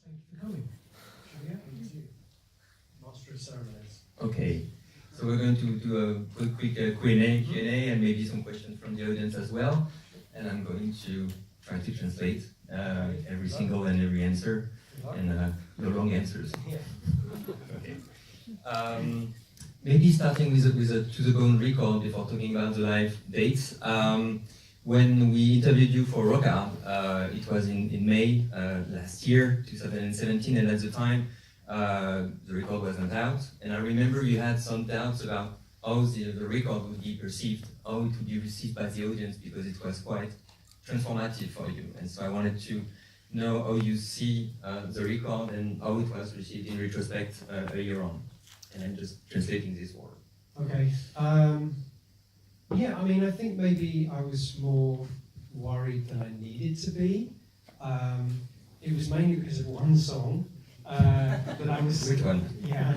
Thank you for coming. Julia, over to you. Master of Ceremonies. Okay, so we're going to do a quick Q&A and maybe some questions from the audience as well. And I'm going to try to translate every single and every answer and the wrong answers. Yeah. Okay. Maybe starting with a to-the-bone record before talking about the live dates. When we interviewed you for Rockard, it was in May last year, 2017, and at the time, the record was not out. And I remember you had some doubts about how the record would be perceived, how it would be received by the audience, because it was quite transformative for you. And so I wanted to know how you see the record and how it was received in retrospect a year on. And I'm just translating this word. Okay. Yeah, I mean, I think maybe I was more worried than I needed to be. It was mainly because of one song that I was. Which one? Yeah,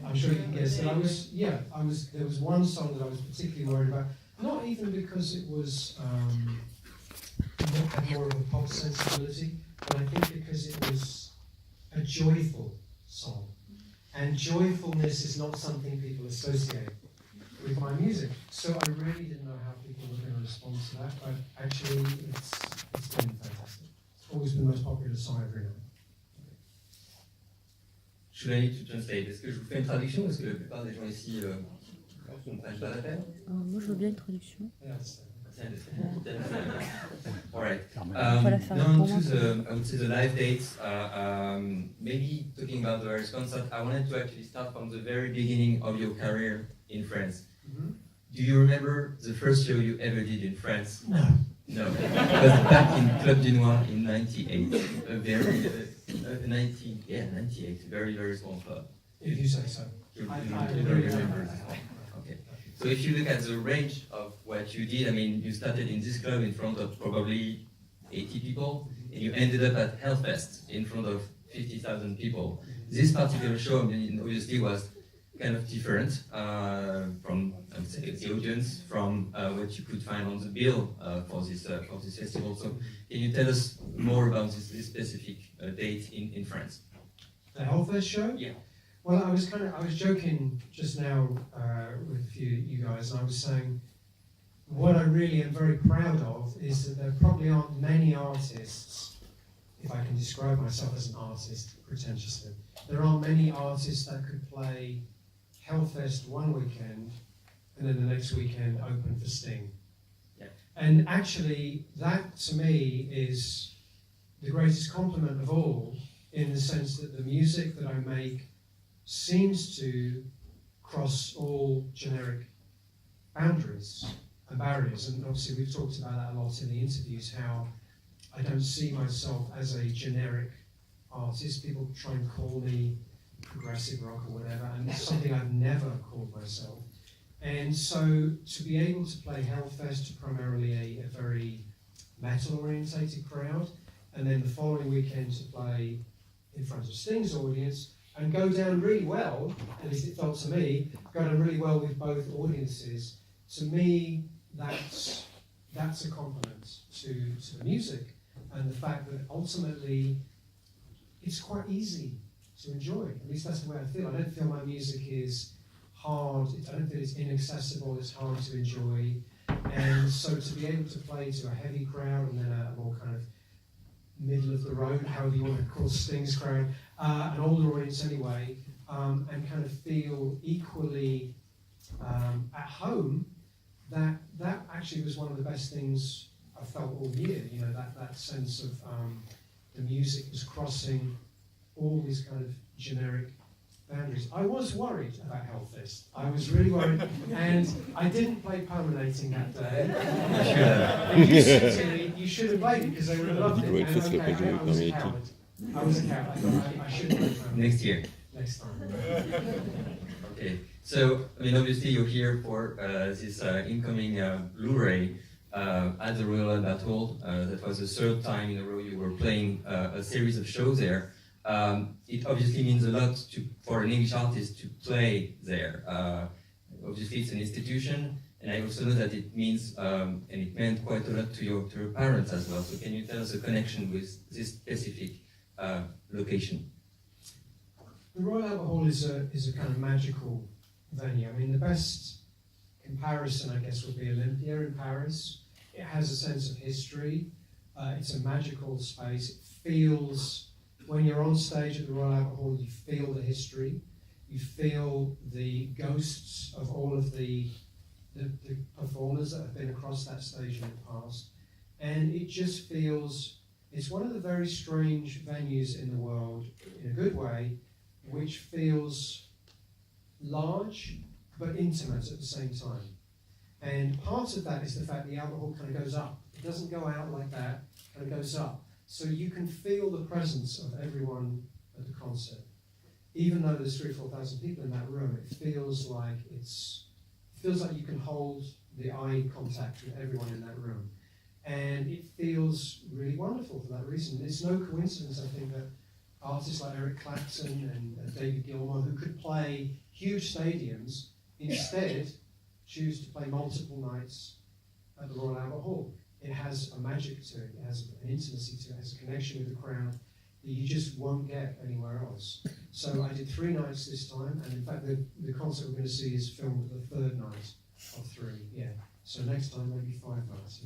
I'm sure you can guess. But there was one song that I was particularly worried about. Not even because it was more of a pop sensibility, but I think because it was a joyful song. And joyfulness is not something people associate with my music. So I really didn't know how people were going to respond to that, but actually it's been fantastic. It's always been the most popular song I've written. Should I need to translate? Est-ce que je vous fais une traduction? Est-ce que la plupart des gens ici ne prennent pas la peine? Moi je veux bien une traduction. All right. Now to the, I would say the live dates. Maybe talking about the various concerts. I wanted to actually start from the very beginning of your career in France. Mm-hmm. Do you remember the first show you ever did in France? No. No. It was back in Club du Noir in '98. A very 98. Very very small club. If you say so. I don't remember this one. Okay. So if you look at the range of what you did, I mean, you started in this club in front of probably 80 people, and you ended up at Hellfest in front of 50,000 people. This particular show, I mean, obviously was kind of different from, I would say, the audience, from what you could find on the bill for this festival. So can you tell us more about this specific date in France? The Hellfest show? Yeah. Well, I was joking just now with a few of you guys, and I was saying what I really am very proud of is that there probably aren't many artists, if I can describe myself as an artist pretentiously, there aren't many artists that could play Hellfest one weekend and then the next weekend open for Sting. Yeah. And actually, that to me is the greatest compliment of all, in the sense that the music that I make seems to cross all generic boundaries and barriers. And obviously we've talked about that a lot in the interviews, how I don't see myself as a generic artist. People try and call me progressive rock or whatever, and it's something I've never called myself. And so to be able to play Hellfest to primarily a very metal-orientated crowd, and then the following weekend to play in front of Sting's audience, and go down really well, at least it felt to me, go down really well with both audiences. To me, that's a compliment to the music, and the fact that ultimately it's quite easy to enjoy. At least that's the way I feel. I don't feel my music is hard. I don't feel it's inaccessible. It's hard to enjoy. And so to be able to play to a heavy crowd and then a more kind of middle of the road, however you want to call Sting's crowd, an older audience anyway, and kind of feel equally at home, that actually was one of the best things I felt all year. You know, that sense of the music was crossing all these kind of generic boundaries. I was worried about Hellfest. I was really worried, and I didn't play Permeating that day. And you said to me, you should have played it because they would have loved it. And okay, I was a coward. I should have played Permeating. Next year. Next time. Okay. So, I mean, obviously you're here for this incoming Blu-ray at the Royal Albert Hall. That was the third time in a row you were playing a series of shows there. It obviously means a lot for an English artist to play there. Obviously it's an institution, and I also know that it means, and it meant quite a lot to your parents as well. So can you tell us a connection with this specific location? The Royal Albert Hall is a kind of magical venue. I mean, the best comparison, I guess, would be Olympia in Paris. It has a sense of history. It's a magical space. It feels, when you're on stage at the Royal Albert Hall, you feel the history. You feel the ghosts of all of the performers that have been across that stage in the past. And it just feels, it's one of the very strange venues in the world, in a good way, which feels large but intimate at the same time. And part of that is the fact the Albert Hall kind of goes up. It doesn't go out like that, it kind of goes up. So you can feel the presence of everyone at the concert. Even though there's 3,000 or 4,000 people in that room, it feels like you can hold the eye contact with everyone in that room. And it feels really wonderful for that reason. It's no coincidence, I think, that artists like Eric Clapton and David Gilmour, who could play huge stadiums, instead choose to play multiple nights at the Royal Albert Hall. It has a magic to it, it has an intimacy to it, it has a connection with the crowd that you just won't get anywhere else. So I did 3 nights this time, and in fact the concert we're going to see is filmed the 3rd night of 3, yeah. So next time maybe 5 nights.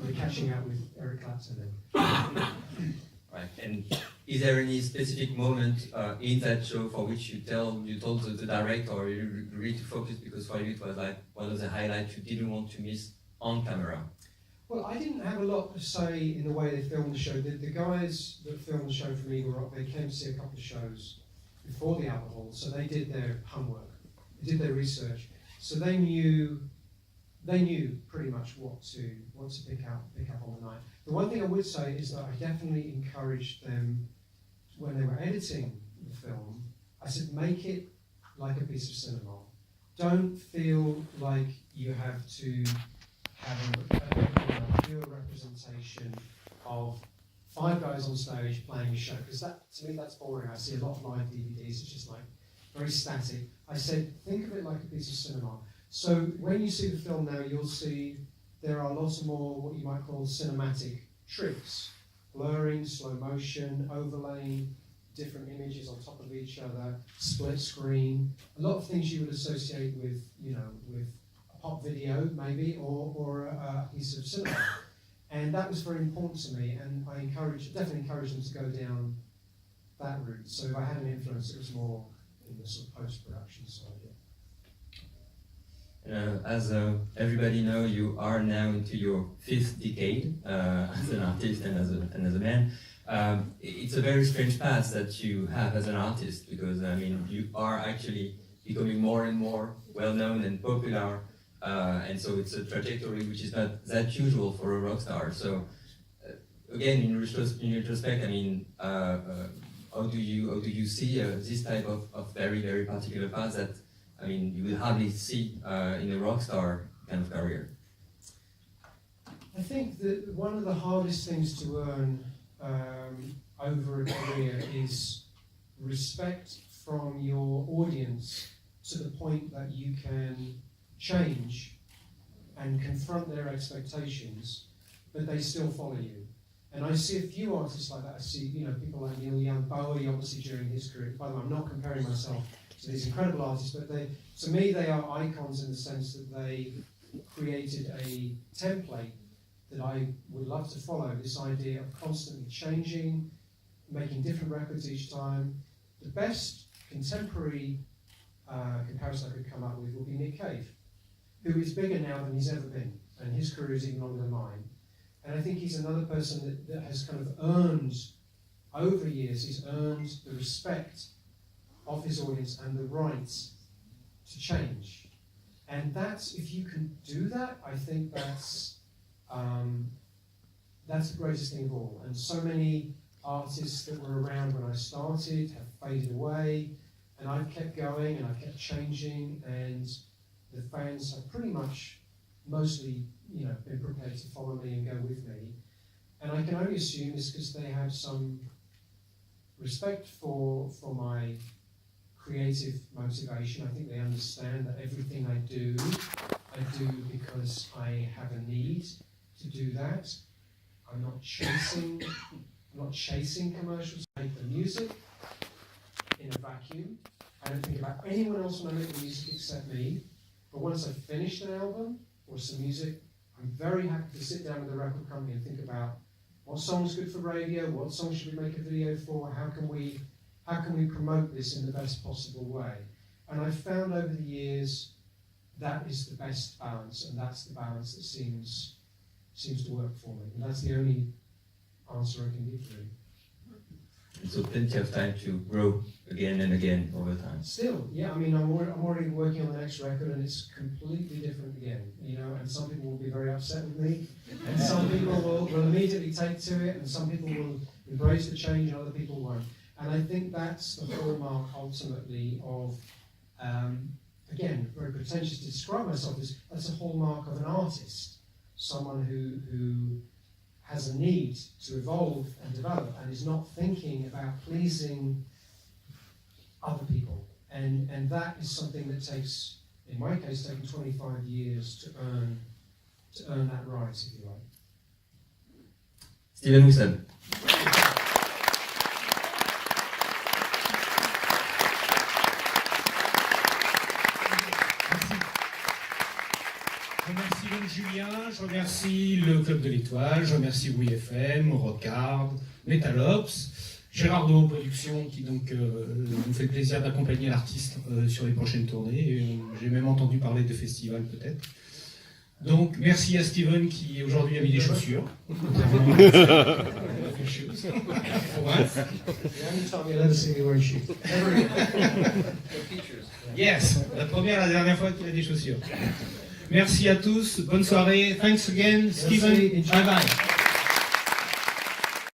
We're catching up with Eric Clapton then. Right. And is there any specific moment in that show for which you told the director, or you really focused because for you it was like one of the highlights you didn't want to miss on camera? Well, I didn't have a lot to say in the way they filmed the show. The guys that filmed the show for me they came to see a couple of shows before the Albert Hall, so they did their homework, they did their research, so they knew pretty much what to pick up on the night. The one thing I would say is that I definitely encouraged them when they were editing the film. I said, make it like a piece of cinema. Don't feel like you have to have a pure representation of 5 guys on stage playing a show, because to me that's boring. I see a lot of live DVDs, it's just like very static. I said, think of it like a piece of cinema. So when you see the film now, you'll see there are lots more what you might call cinematic tricks. Blurring, slow motion, overlaying different images on top of each other, split screen, a lot of things you would associate with, with a pop video maybe, or a piece of cinema. And that was very important to me, and I definitely encouraged them to go down that route. So if I had an influence, it was more in the sort of post-production side. As everybody knows, you are now into your 5th decade as an artist and as a man. It's a very strange path that you have as an artist, because I mean you are actually becoming more and more well-known and popular, and so it's a trajectory which is not that usual for a rock star. So again, in retrospect, I mean, how do you see this type of very, very particular path that, I mean, you will hardly see in a rock star kind of career? I think that one of the hardest things to earn over a career is respect from your audience, to the point that you can change and confront their expectations, but they still follow you. And I see a few artists like that. I see, people like Neil Young, Bowie, obviously during his career. By the way, I'm not comparing myself to these incredible artists, but to me they are icons in the sense that they created a template that I would love to follow, this idea of constantly changing, making different records each time. The best contemporary comparison I could come up with would be Nick Cave, who is bigger now than he's ever been, and his career is even longer than mine. And I think he's another person that has kind of earned, over years, he's earned the respect of his audience and the right to change. And that's, if you can do that, I think that's the greatest thing of all. And so many artists that were around when I started have faded away, and I've kept going and I've kept changing, and the fans have pretty much mostly been prepared to follow me and go with me. And I can only assume it's because they have some respect for my creative motivation. I think they understand that everything I do because I have a need to do that. I'm not chasing I'm not chasing commercials. I make the music in a vacuum. I don't think about anyone else when I make the music except me. But once I've finished an album or some music, I'm very happy to sit down with the record company and think about what song's good for radio, what song should we make a video for, how can we promote this in the best possible way. And I've found over the years that is the best balance, and that's the balance that seems to work for me. And that's the only answer I can give you. So plenty of time to grow again and again over time. Still, yeah, I mean, I'm already working on the next record, and it's completely different again, you know, and some people will be very upset with me, and some people will immediately take to it, and some people will embrace the change, and other people won't. And I think that's the hallmark, ultimately, of, again, very pretentious to describe myself as, that's a hallmark of an artist, someone who has a need to evolve and develop and is not thinking about pleasing other people. And that is something that takes, in my case, taken 25 years to earn that right, if you like. Steven Wilson. Je remercie donc Julien, je remercie le Club de l'Étoile, je remercie WFM, Rockard, Metalops, Gérard de Haut Productions qui donc nous fait le plaisir d'accompagner l'artiste sur les prochaines tournées. J'ai même entendu parler de festivals peut-être. Donc merci à Steven qui aujourd'hui a mis des chaussures. Yes, la première et la dernière fois qu'il a des chaussures. Merci à tous, bonne soirée. Thanks again, Steven. Bye bye.